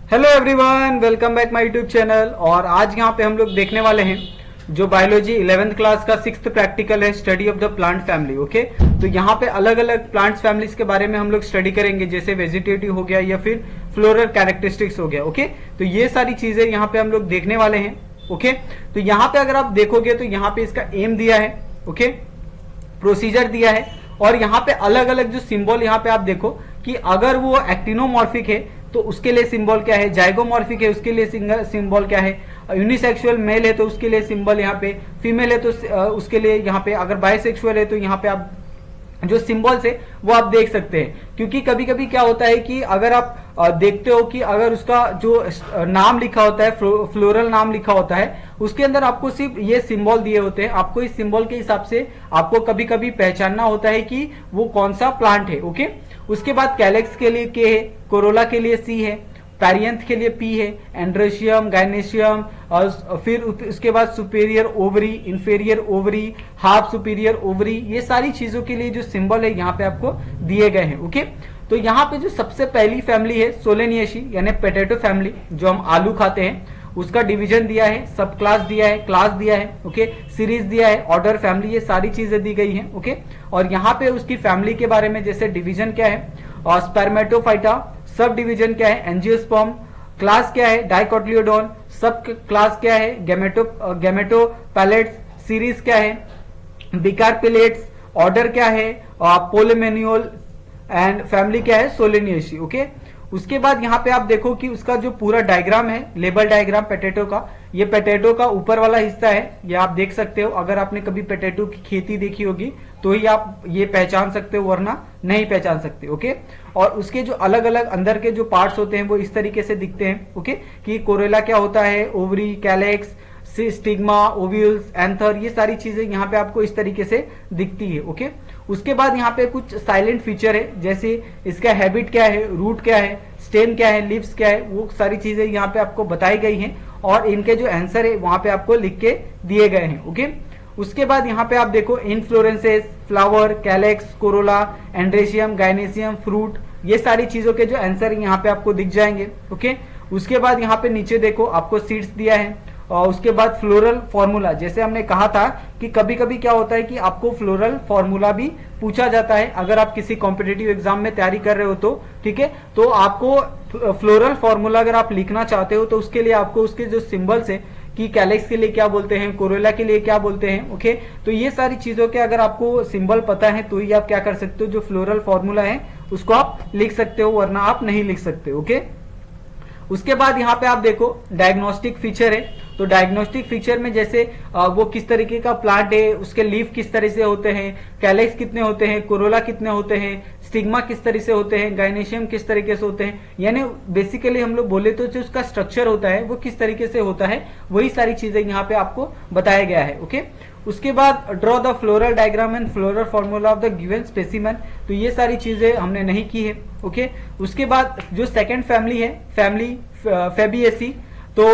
Hello everyone, welcome back my YouTube channel. और आज यहाँ पे हम लोग देखने वाले हैं जो बायोलॉजी 11th क्लास का 6th प्रैक्टिकल है, study of the plant family. Okay, तो यहाँ पे अलग अलग प्लांट्स फैमिलीज के बारे में हम लोग स्टडी करेंगे, जैसे वेजिटेटिव हो गया या फिर फ्लोरल कैरेक्टरिस्टिक्स हो गया। ओके, तो ये सारी चीजें यहाँ पे हम लोग देखने वाले हैं। ओके, तो यहाँ पे अगर आप देखोगे तो यहाँ पे इसका एम दिया है, ओके, प्रोसीजर दिया है, और यहाँ पे अलग अलग जो सिंबल यहाँ पे आप देखो कि अगर वो एक्टिनोमॉर्फिक है तो उसके लिए सिंबल क्या है, जाइगोमॉर्फिक है उसके लिए सिंबल क्या है, यूनिसेक्सुअल मेल है तो उसके लिए सिंबल यहाँ पे, फीमेल है तो उसके लिए यहाँ पे, अगर बाइसेक्सुअल है तो यहाँ पे आप जो सिंबल्स है वो आप देख सकते हैं। क्योंकि कभी कभी क्या होता है कि अगर आप देखते हो कि अगर उसका जो नाम लिखा होता है, फ्लोरल नाम लिखा होता है, उसके अंदर आपको सिर्फ ये सिंबल दिए होते हैं। आपको इस सिंबल के हिसाब से आपको कभी कभी पहचानना होता है कि वो कौन सा प्लांट है। ओके, उसके बाद कैलेक्स के लिए के है, कोरोला के लिए सी है, पैरियंथ के लिए पी है, एंड्रोशियम, गायनेशियम, और फिर उसके बाद superior ovary, inferior ovary, half superior ovary, ये सारी चीजों के लिए जो सिंबल है यहाँ पे आपको दिए गए हैं। ओके, तो यहाँ पे जो सबसे पहली फैमिली है सोलेनियेसी यानी पोटैटो फैमिली, जो हम आलू खाते हैं, उसका डिवीजन दिया है, सब क्लास दिया है, क्लास दिया है, ओके, सीरीज दिया है, ऑर्डर, फैमिली, ये सारी चीजें दी गई हैं। ओके, और यहाँ पे उसकी फैमिली के बारे में जैसे डिवीजन क्या है, और स्पर्मेटोफाइटा, सब डिवीजन क्या है, एंजियोस्पर्म, क्लास क्या है, डाइकोटिलिडोन, सब क्लास क्या है, गैमेटोपैलेट्स, सीरीज क्या है, बिकार्पिलेट्स, ऑर्डर क्या है, पोलेमेनियोल, एंड फैमिली क्या है, सोलेनियेसी। ओके, उसके बाद यहाँ पे आप देखो कि उसका जो पूरा डायग्राम है, लेबल डायग्राम पोटैटो का, ये पोटैटो का ऊपर वाला हिस्सा है, ये आप देख सकते हो। अगर आपने कभी पोटैटो की खेती देखी होगी तो ही आप ये पहचान सकते हो, वरना नहीं पहचान सकते। ओके, और उसके जो अलग अलग अंदर के जो पार्ट्स होते हैं वो इस तरीके से दिखते हैं। ओके, कि कोरेला क्या होता है, ovary, calyx, stigma, ovules, anther, ये सारी चीजें यहाँ पे आपको इस तरीके से दिखती है। ओके, उसके बाद यहाँ पे कुछ साइलेंट फीचर है, जैसे इसका हैबिट क्या है, रूट क्या है, स्टेम क्या है, लीव्स क्या है, वो सारी चीजें यहाँ पे आपको बताई गई हैं, और इनके जो आंसर है वहां पे आपको लिख के दिए गए हैं। ओके, उसके बाद यहाँ पे आप देखो inflorescences, flower, calyx, corolla, androecium, gynoecium, fruit, ये सारी चीजों के जो आंसर यहाँ पे आपको दिख जाएंगे। ओके, उसके बाद यहाँ पे नीचे देखो आपको सीड्स दिया है, और उसके बाद फ्लोरल फॉर्मूला, जैसे हमने कहा था कि कभी कभी क्या होता है कि आपको फ्लोरल फॉर्मूला भी पूछा जाता है अगर आप किसी कॉम्पिटिटिव एग्जाम में तैयारी कर रहे हो तो, ठीक है, तो आपको फ्लोरल फॉर्मूला अगर आप लिखना चाहते हो तो उसके लिए आपको उसके जो सिंबल्स है कि कैलेक्स के लिए क्या बोलते हैं, कोरोला के लिए क्या बोलते हैं, ओके, तो ये सारी चीजों के अगर आपको सिंबल पता है तो ही आप क्या कर सकते हो, जो फ्लोरल फॉर्मूला है उसको आप लिख सकते हो, वरना आप नहीं लिख सकते। ओके, उसके बाद यहाँ पे आप देखो डायग्नोस्टिक फीचर है, तो डायग्नोस्टिक फीचर में जैसे वो किस तरीके का प्लांट है, उसके लीफ किस तरह से होते हैं, कैलेक्स कितने होते हैं, कोरोला कितने होते हैं, स्टिग्मा किस तरह से होते हैं, गायनेशियम किस तरीके से होते हैं, यानी बेसिकली हम लोग बोले तो जो उसका स्ट्रक्चर होता है वो किस तरीके से होता है, वही सारी चीजें यहाँ पे आपको बताया गया है। ओके, उसके बाद draw the floral diagram and floral formula of the given specimen, तो ये सारी चीजें हमने नहीं की है। ओके, उसके बाद जो सेकंड फैमिली है, फैमिली फेबिएसी, तो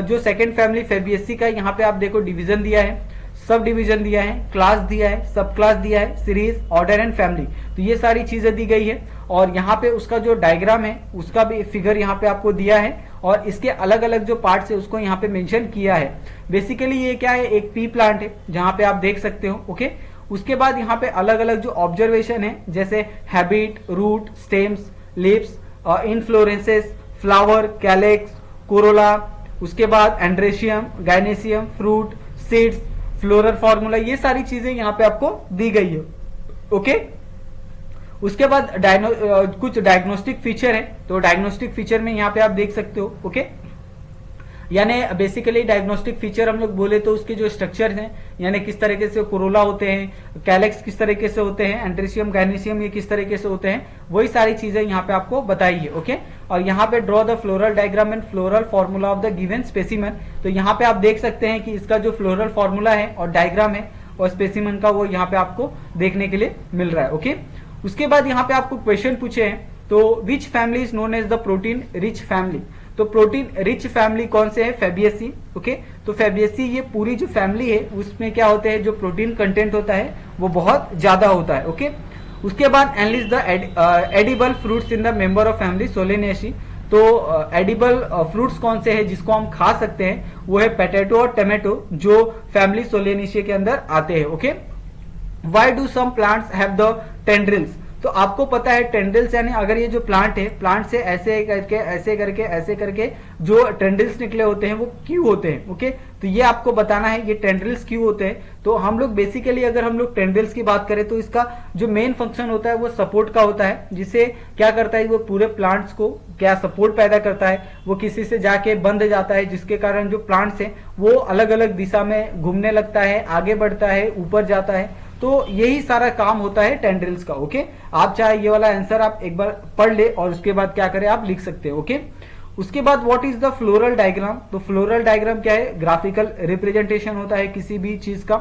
जो सेकंड फैमिली फेबिएसी का यहाँ पे आप देखो डिवीजन दिया है, सब डिवीजन दिया है, क्लास दिया है, सब क्लास दिया है, सीरीज, ऑर्डर एंड फैमिली, तो ये सारी चीजें दी गई है। और यहाँ पे उसका जो डायग्राम है उसका भी फिगर यहाँ पे आपको दिया है, और इसके अलग अलग जो पार्ट्स है उसको यहाँ पे मेंशन किया है। बेसिकली ये क्या है, एक पी प्लांट है जहाँ पे आप देख सकते हो। ओके, उसके बाद यहाँ पे अलग अलग जो ऑब्जर्वेशन है, जैसे habit, root, stems, leaves, inflorescences, flower, calyx, corolla, उसके बाद androecium, gynoecium, fruit, seeds, floral formula, ये सारी चीजें यहाँ पे आपको दी गई है। ओके, उसके बाद कुछ डायग्नोस्टिक फीचर है, तो डायग्नोस्टिक फीचर में यहाँ पे आप देख सकते हो। ओके, यानी बेसिकली डायग्नोस्टिक फीचर हम लोग बोले तो उसके जो स्ट्रक्चर हैं, यानी किस तरीके से कोरोला होते हैं, कैलेक्स किस तरीके से होते हैं, एंड्रेशियम, गायनेशियम ये किस तरीके से होते हैं, वही सारी चीजें यहाँ पे आपको बताई है। ओके, और यहाँ पे draw the floral diagram and floral formula of the given specimen, तो यहाँ पे आप देख सकते हैं कि इसका जो फ्लोरल फॉर्मूला है और डायग्राम है और स्पेसिमेन का, वो यहाँ पे आपको देखने के लिए मिल रहा है। ओके, उसके बाद यहाँ पे आपको क्वेश्चन पूछे हैं, तो which family is known as the protein rich family, तो प्रोटीन रिच फैमिली कौन से है, फेबिएसी। ओके, तो फेबिएसी ये पूरी जो फैमिली है उसमें क्या होते हैं, जो प्रोटीन कंटेंट होता है वो बहुत ज्यादा होता है। ओके, उसके बाद enlist the edible fruits in the member of family Solanaceae, तो एडिबल फ्रूट्स कौन से हैं जिसको हम खा सकते हैं, वो है पोटैटो और टमाटो, जो फैमिली सोलेनेशिया के अंदर आते हैं। Okay, why do some plants have the tendrils? तो आपको पता है टेंड्रिल्स यानी अगर ये जो प्लांट है, प्लांट से ऐसे करके ऐसे करके ऐसे करके जो टेंड्रिल्स निकले होते हैं वो क्यों होते हैं। ओके, तो ये आपको बताना है ये टेंड्रिल्स क्यों होते हैं। तो हम लोग बेसिकली अगर हम लोग टेंड्रिल्स की बात करें तो इसका जो मेन फंक्शन होता है वो सपोर्ट का होता है, जिसे क्या करता है वो पूरे प्लांट्स को क्या सपोर्ट पैदा करता है, वो किसी से जाके बंध जाता है, जिसके कारण जो प्लांट्स है वो अलग अलग दिशा में घूमने लगता है, आगे बढ़ता है, ऊपर जाता है। तो यही सारा काम होता है टेंड्रिल्स का। ओके, आप चाहे ये वाला आंसर आप एक बार पढ़ ले और उसके बाद क्या करें आप लिख सकते हैं। ओके, उसके बाद what is the floral diagram? तो फ्लोरल डायग्राम क्या है? ग्राफिकल रिप्रेजेंटेशन होता है किसी भी चीज का।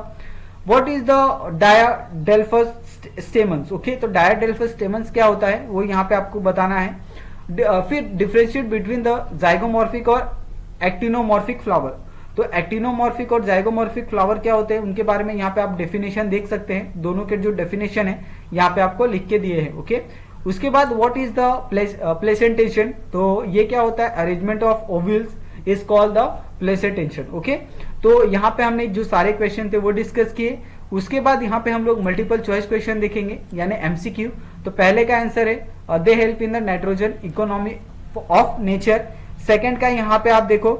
What is the diadelphous stamens? Okay, तो डायाडेल्फस स्टेमन्स क्या होता है वो यहाँ पे आपको बताना है। फिर डिफरेंशिएट बिटवीन द जाइगोमॉर्फिक और एक्टिनोमॉर्फिक फ्लावर। तो एक्टिनोमॉर्फिक और जाइगोमॉर्फिक फ्लावर क्या होते हैं उनके बारे में यहाँ पे आप डेफिनेशन देख सकते हैं। दोनों के जो डेफिनेशन है यहाँ पे आपको लिख के दिए हैं। ओके, उसके बाद व्हाट इज द प्लेसेंटेशन? तो ये क्या होता है? Arrangement of ovules is called the placentation. Okay, तो यहाँ पे हमने जो सारे क्वेश्चन थे वो डिस्कस किए। उसके बाद यहाँ पे हम लोग मल्टीपल चॉइस क्वेश्चन देखेंगे यानी एमसीक्यू। तो पहले का आंसर है they help in the nitrogen economy of nature. Second का यहाँ पे आप देखो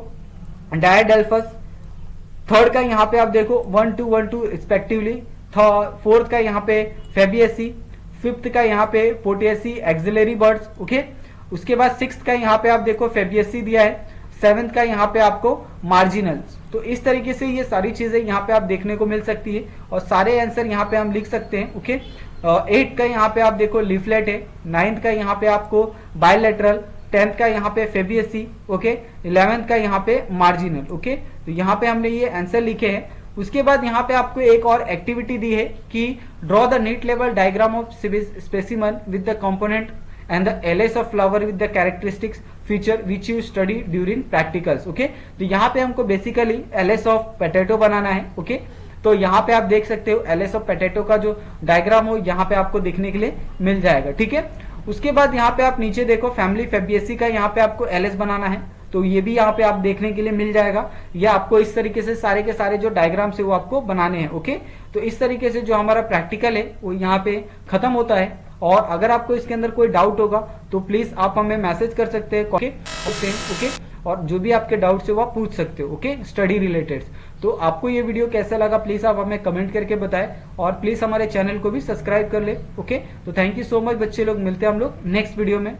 डायाडेल्फस। थर्ड का यहाँ पे आप देखो 1 2 1 2 रिस्पेक्टिवली। फोर्थ का यहाँ पे फेबियसी। फिफ्थ का यहाँ पे पोटियसी एक्सिलरी बर्ड्स। ओके, उसके बाद सिक्स्थ का यहाँ पे आप देखो फेबियसी दिया है। सेवेंथ का यहाँ पे आपको मार्जिनल्स। तो इस तरीके से ये सारी चीजें यहाँ पे आप देखने को मिल सकती है और सारे आंसर यहाँ पे हम लिख सकते हैं। ओके, 8th का यहाँ पे आप देखो लीफलेट है। 9th का यहाँ पे आपको बायलैटरल। 10th का यहाँ पे फेबियसी। ओके, 11th का यहाँ पे मार्जिनल। ओके, तो यहाँ पे हमने ये आंसर लिखे हैं। उसके बाद यहाँ पे आपको एक और एक्टिविटी दी है कि draw the neat level diagram of specimen with the component and the LS of flower with the characteristics feature which you study during practicals. Okay, तो यहाँ पे हमको बेसिकली एलएस ऑफ पोटैटो बनाना है। ओके, तो यहाँ पे आप देख सकते हो एलएस ऑफ पोटैटो का जो डायग्राम हो यहाँ पे आपको देखने के लिए मिल जाएगा। ठीक है, उसके बाद यहाँ पे आप नीचे देखो फैमिली फेबियसी का यहाँ पे आपको एलएस बनाना है, तो ये भी यहाँ पे आप देखने के लिए मिल जाएगा। या आपको इस तरीके से सारे के सारे जो डायग्राम्स है वो आपको बनाने हैं। ओके, तो इस तरीके से जो हमारा प्रैक्टिकल है वो यहाँ पे खत्म होता है। और अगर आपको इसके अंदर कोई डाउट होगा तो प्लीज आप हमें मैसेज कर सकते हैं। ओके, और जो भी आपके डाउट्स है वो आप पूछ सकते हो। Okay, study related. तो आपको ये वीडियो कैसा लगा प्लीज आप हमें कमेंट करके बताएं और प्लीज हमारे चैनल को भी सब्सक्राइब कर ले। ओके, तो थैंक यू सो मच बच्चे लोग, मिलते हैं हम लोग नेक्स्ट वीडियो में।